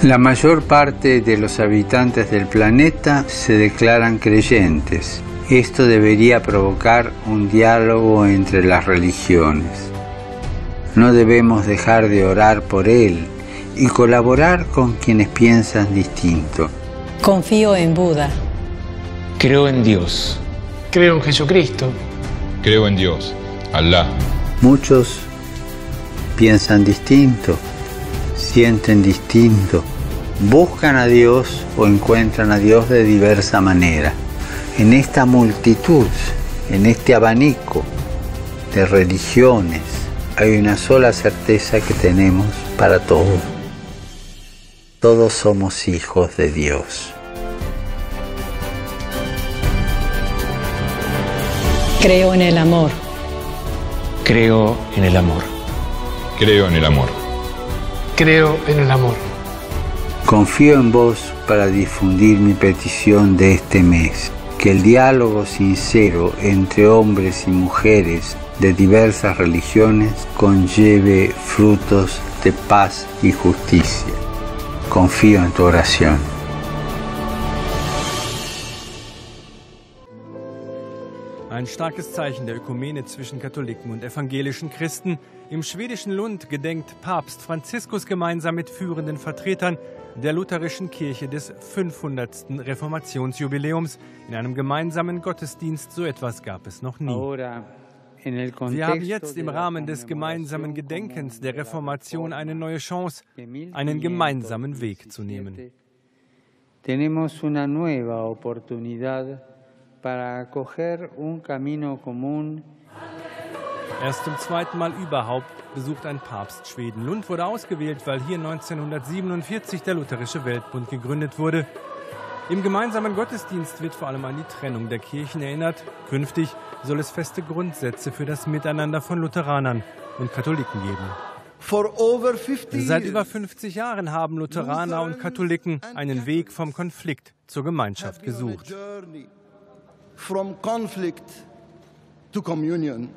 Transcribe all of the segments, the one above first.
La mayor parte de los habitantes del planeta se declaran creyentes. Esto debería provocar un diálogo entre las religiones. No debemos dejar de orar por él y colaborar con quienes piensan distinto. Confío en Buda. Creo en Dios. Creo en Jesucristo. Creo en Dios, Alá. Muchos piensan distinto, sienten distinto, buscan a Dios o encuentran a Dios de diversa manera. En esta multitud, en este abanico de religiones, hay una sola certeza que tenemos para todos. Todos somos hijos de Dios. Creo en el amor. Creo en el amor. Creo en el amor. Creo en el amor. Confío en vos para difundir mi petición de este mes. Que el diálogo sincero entre hombres y mujeres de diversas religiones conlleve frutos de paz y justicia. Confío en tu oración. Ein starkes Zeichen der Ökumene zwischen Katholiken und evangelischen Christen. Im schwedischen Lund gedenkt Papst Franziskus gemeinsam mit führenden Vertretern der lutherischen Kirche des 500. Reformationsjubiläums in einem gemeinsamen Gottesdienst. So etwas gab es noch nie. Wir haben jetzt im Rahmen des gemeinsamen Gedenkens der Reformation eine neue Chance, einen gemeinsamen Weg zu nehmen. Tenemos una nueva oportunidad para acoger un camino común. Erst zum zweiten Mal überhaupt besucht ein Papst Schweden. Lund wurde ausgewählt, weil hier 1947 der Lutherische Weltbund gegründet wurde. Im gemeinsamen Gottesdienst wird vor allem an die Trennung der Kirchen erinnert. Künftig soll es feste Grundsätze für das Miteinander von Lutheranern und Katholiken geben. Seit über 50 Jahren haben Lutheraner und Katholiken einen Weg vom Konflikt zur Gemeinschaft gesucht. From conflict to communion.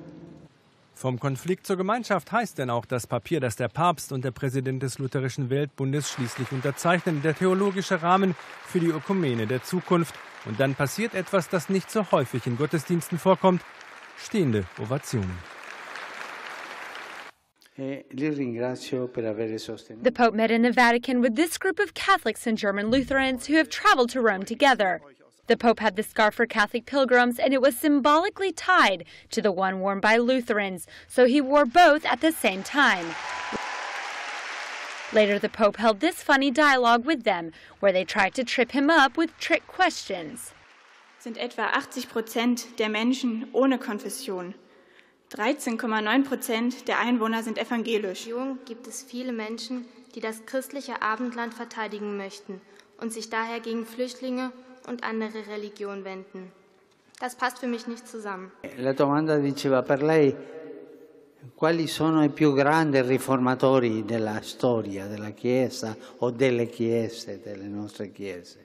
Vom Konflikt zur Gemeinschaft heißt denn auch das Papier, das der Papst und der Präsident des Lutherischen Weltbundes schließlich unterzeichnen, der theologische Rahmen für die Ökumene der Zukunft. Und dann passiert etwas, das nicht so häufig in Gottesdiensten vorkommt: stehende Ovationen. The Pope met in the Vatican with this group of Catholics and German Lutherans who have traveled to Rome together. The Pope had the scarf for Catholic pilgrims, and it was symbolically tied to the one worn by Lutherans, so he wore both at the same time. Later, the Pope held this funny dialogue with them, where they tried to trip him up with trick questions. Sind etwa 80% der Menschen ohne Konfession. 13,9% der Einwohner sind evangelisch. Gibt es viele Menschen, die das christliche Abendland verteidigen möchten und sich daher gegen Flüchtlinge und andere Religionen wenden. Das passt für mich nicht zusammen. La domanda diceva per lei quali sono i più grandi riformatori della storia della Chiesa o delle chiese, delle nostre chiese.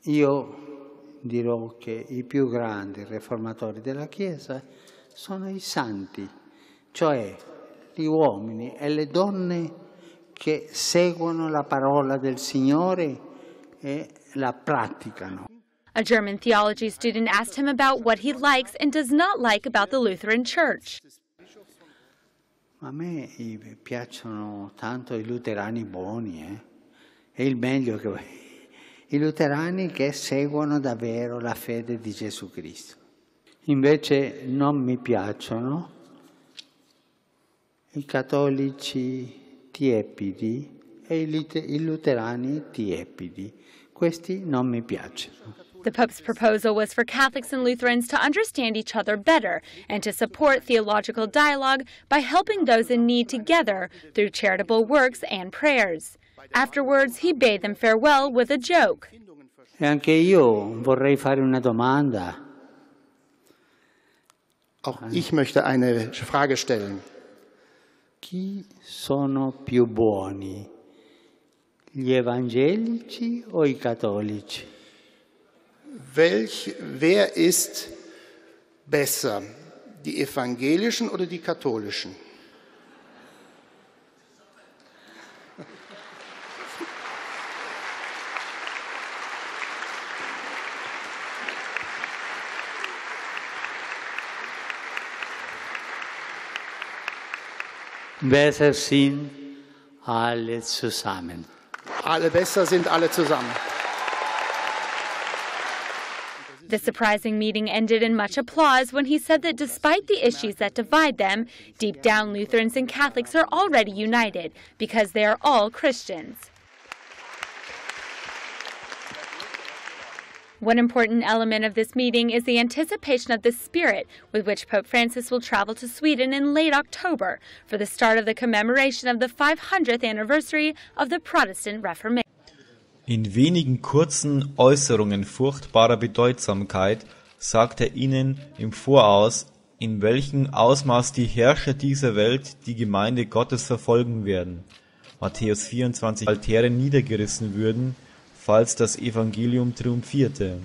Io dirò che i più grandi riformatori della Chiesa sono i santi, cioè gli uomini e le donne che seguono la parola del Signore e la praticano. A German theology student asked him about what he likes and does not like about the Lutheran Church. A me piacciono tanto i luterani buoni, è il meglio che i luterani che seguono davvero la fede di Gesù Cristo. Invece non mi piacciono i cattolici tiepidi e i luterani tiepidi. Questi non mi piacciono. The Pope's proposal was for Catholics and Lutherans to understand each other better and to support theological dialogue by helping those in need together through charitable works and prayers. Afterwards, he bade them farewell with a joke. E anche io vorrei fare una domanda. Auch ich möchte eine Frage stellen. Chi sono più buoni? Gli evangelici o i cattolici? Wer ist besser, die evangelischen oder die katholischen? Besser sind alle zusammen. Alle besser sind alle zusammen. The surprising meeting ended in much applause when he said that despite the issues that divide them, deep down Lutherans and Catholics are already united because they are all Christians. One important element of this meeting is the anticipation of the spirit with which Pope Francis will travel to Sweden in late October for the start of the commemoration of the 500th anniversary of the Protestant Reformation. In wenigen kurzen Äußerungen furchtbarer Bedeutsamkeit sagt er ihnen im Voraus, in welchem Ausmaß die Herrscher dieser Welt die Gemeinde Gottes verfolgen werden. Matthäus 24 Altäre niedergerissen würden, falls das Evangelium triumphierte.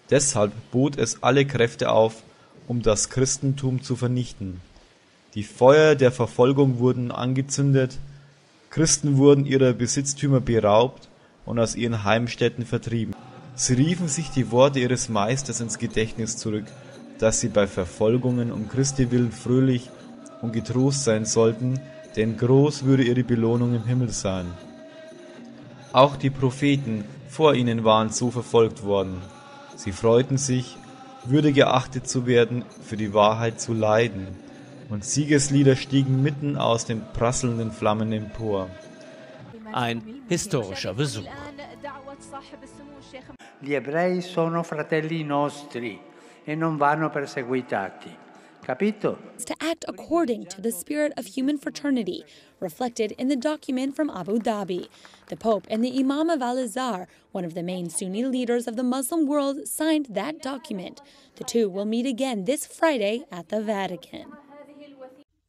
Deshalb bot es alle Kräfte auf, um das Christentum zu vernichten. Die Feuer der Verfolgung wurden angezündet, Christen wurden ihrer Besitztümer beraubt und aus ihren Heimstätten vertrieben. Sie riefen sich die Worte ihres Meisters ins Gedächtnis zurück, dass sie bei Verfolgungen um Christi willen fröhlich und getrost sein sollten, denn groß würde ihre Belohnung im Himmel sein. Auch die Propheten vor ihnen waren so verfolgt worden. Sie freuten sich, würdig geachtet zu werden, für die Wahrheit zu leiden, und Siegeslieder stiegen mitten aus den prasselnden Flammen empor. Ein historischer Besuch. Gli ebrei sono fratelli nostri e non vanno perseguitati. Capito? To act according to the spirit of human fraternity, reflected in the document from Abu Dhabi. The Pope and the Imam of Al-Azhar, one of the main Sunni leaders of the Muslim world, signed that document. The two will meet again this Friday at the Vatican.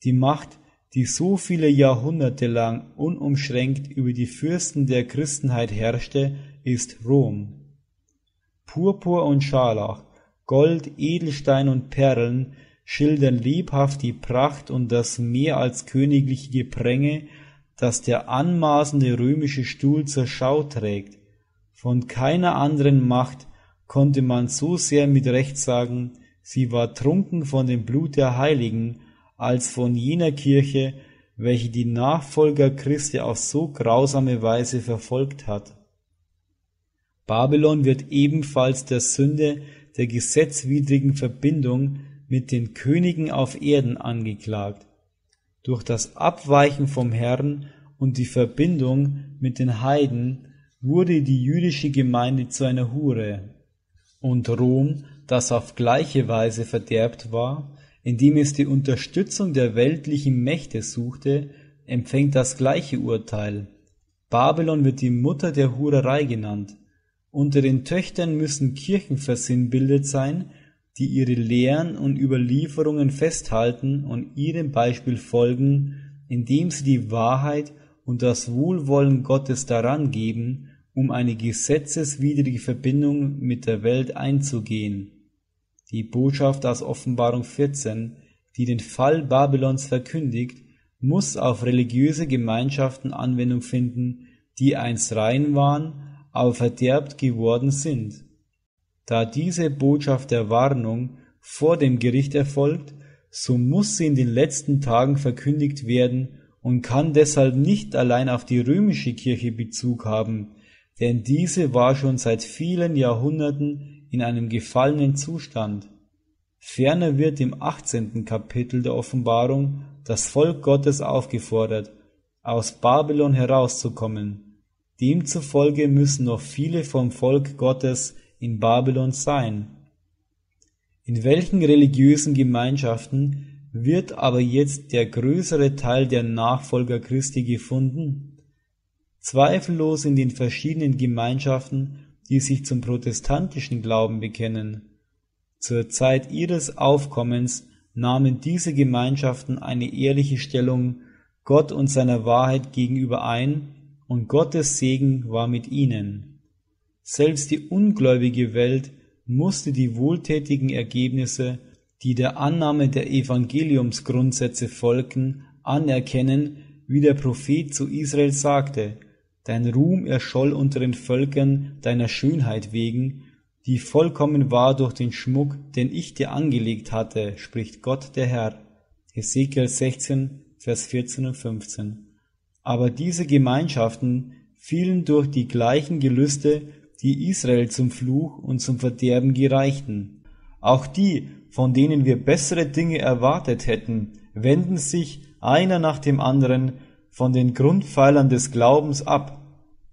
Die Macht, die so viele Jahrhunderte lang unumschränkt über die Fürsten der Christenheit herrschte, ist Rom. Purpur und Scharlach, Gold, Edelstein und Perlen schildern lebhaft die Pracht und das mehr als königliche Gepränge, das der anmaßende römische Stuhl zur Schau trägt. Von keiner anderen Macht konnte man so sehr mit Recht sagen, sie war trunken von dem Blut der Heiligen, als von jener Kirche, welche die Nachfolger Christi auf so grausame Weise verfolgt hat. Babylon wird ebenfalls der Sünde der gesetzwidrigen Verbindung mit den Königen auf Erden angeklagt. Durch das Abweichen vom Herrn und die Verbindung mit den Heiden wurde die jüdische Gemeinde zu einer Hure. Und Rom, das auf gleiche Weise verderbt war, indem es die Unterstützung der weltlichen Mächte suchte, empfängt das gleiche Urteil. Babylon wird die Mutter der Hurerei genannt. Unter den Töchtern müssen Kirchen versinnbildet sein, die ihre Lehren und Überlieferungen festhalten und ihrem Beispiel folgen, indem sie die Wahrheit und das Wohlwollen Gottes daran geben, um eine gesetzeswidrige Verbindung mit der Welt einzugehen. Die Botschaft aus Offenbarung 14, die den Fall Babylons verkündigt, muss auf religiöse Gemeinschaften Anwendung finden, die einst rein waren, aber verderbt geworden sind. Da diese Botschaft der Warnung vor dem Gericht erfolgt, so muss sie in den letzten Tagen verkündigt werden und kann deshalb nicht allein auf die römische Kirche Bezug haben, denn diese war schon seit vielen Jahrhunderten in einem gefallenen Zustand. Ferner wird im 18. Kapitel der Offenbarung das Volk Gottes aufgefordert, aus Babylon herauszukommen. Demzufolge müssen noch viele vom Volk Gottes in Babylon sein. In welchen religiösen Gemeinschaften wird aber jetzt der größere Teil der Nachfolger Christi gefunden? Zweifellos in den verschiedenen Gemeinschaften, die sich zum protestantischen Glauben bekennen. Zur Zeit ihres Aufkommens nahmen diese Gemeinschaften eine ehrliche Stellung Gott und seiner Wahrheit gegenüber ein, und Gottes Segen war mit ihnen. Selbst die ungläubige Welt musste die wohltätigen Ergebnisse, die der Annahme der Evangeliumsgrundsätze folgten, anerkennen, wie der Prophet zu Israel sagte: Dein Ruhm erscholl unter den Völkern deiner Schönheit wegen, die vollkommen war durch den Schmuck, den ich dir angelegt hatte, spricht Gott der Herr. Hesekiel 16, Vers 14 und 15. Aber diese Gemeinschaften fielen durch die gleichen Gelüste, die Israel zum Fluch und zum Verderben gereichten. Auch die, von denen wir bessere Dinge erwartet hätten, wenden sich einer nach dem anderen von den Grundpfeilern des Glaubens ab.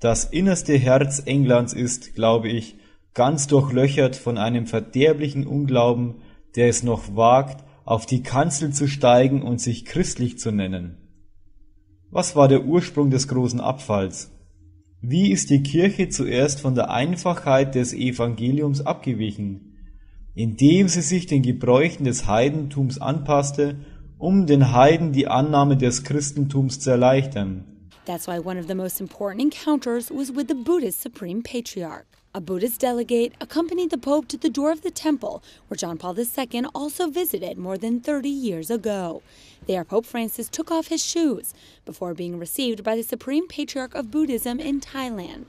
Das innerste Herz Englands ist, glaube ich, ganz durchlöchert von einem verderblichen Unglauben, der es noch wagt, auf die Kanzel zu steigen und sich christlich zu nennen. Was war der Ursprung des großen Abfalls? Wie ist die Kirche zuerst von der Einfachheit des Evangeliums abgewichen? Indem sie sich den Gebräuchen des Heidentums anpasste, um den Heiden die Annahme des Christentums zu erleichtern. That's why one of the most important encounters was with the Buddhist Supreme Patriarch. A Buddhist delegate accompanied the Pope to the door of the temple, where John Paul II also visited more than 30 years ago. There, Pope Francis took off his shoes before being received by the Supreme Patriarch of Buddhism in Thailand.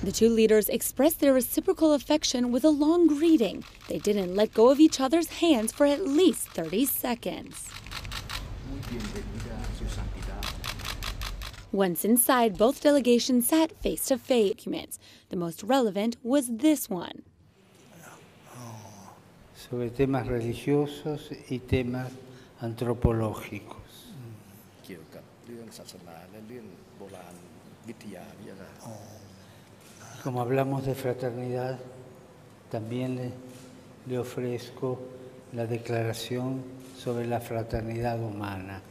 The two leaders expressed their reciprocal affection with a long greeting. They didn't let go of each other's hands for at least 30 seconds. Once inside, both delegations sat face-to-face. Documents. The most relevant was this one. Sobre temas religiosos y temas antropológicos. Como hablamos de fraternidad, también le ofrezco la declaración sobre la fraternidad humana.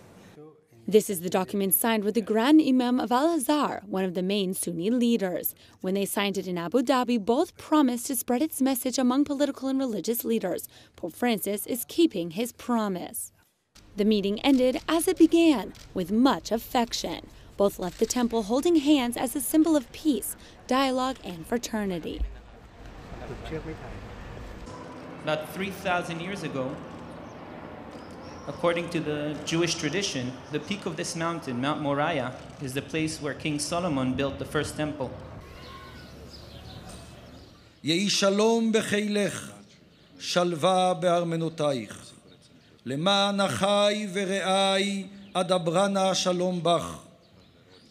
This is the document signed with the Grand Imam of Al-Azhar, one of the main Sunni leaders. When they signed it in Abu Dhabi, both promised to spread its message among political and religious leaders. Pope Francis is keeping his promise. The meeting ended as it began, with much affection. Both left the temple holding hands as a symbol of peace, dialogue, and fraternity. About 3,000 years ago, according to the Jewish tradition, the peak of this mountain, Mount Moriah, is the place where King Solomon built the first temple. יהי שלום בחילך, שלווה בארמנותייך. למען אחי ורעי אדברנה שלום בך.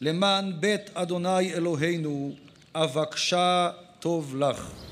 למען בית אדוני אלוהינו אבקשה טוב לך.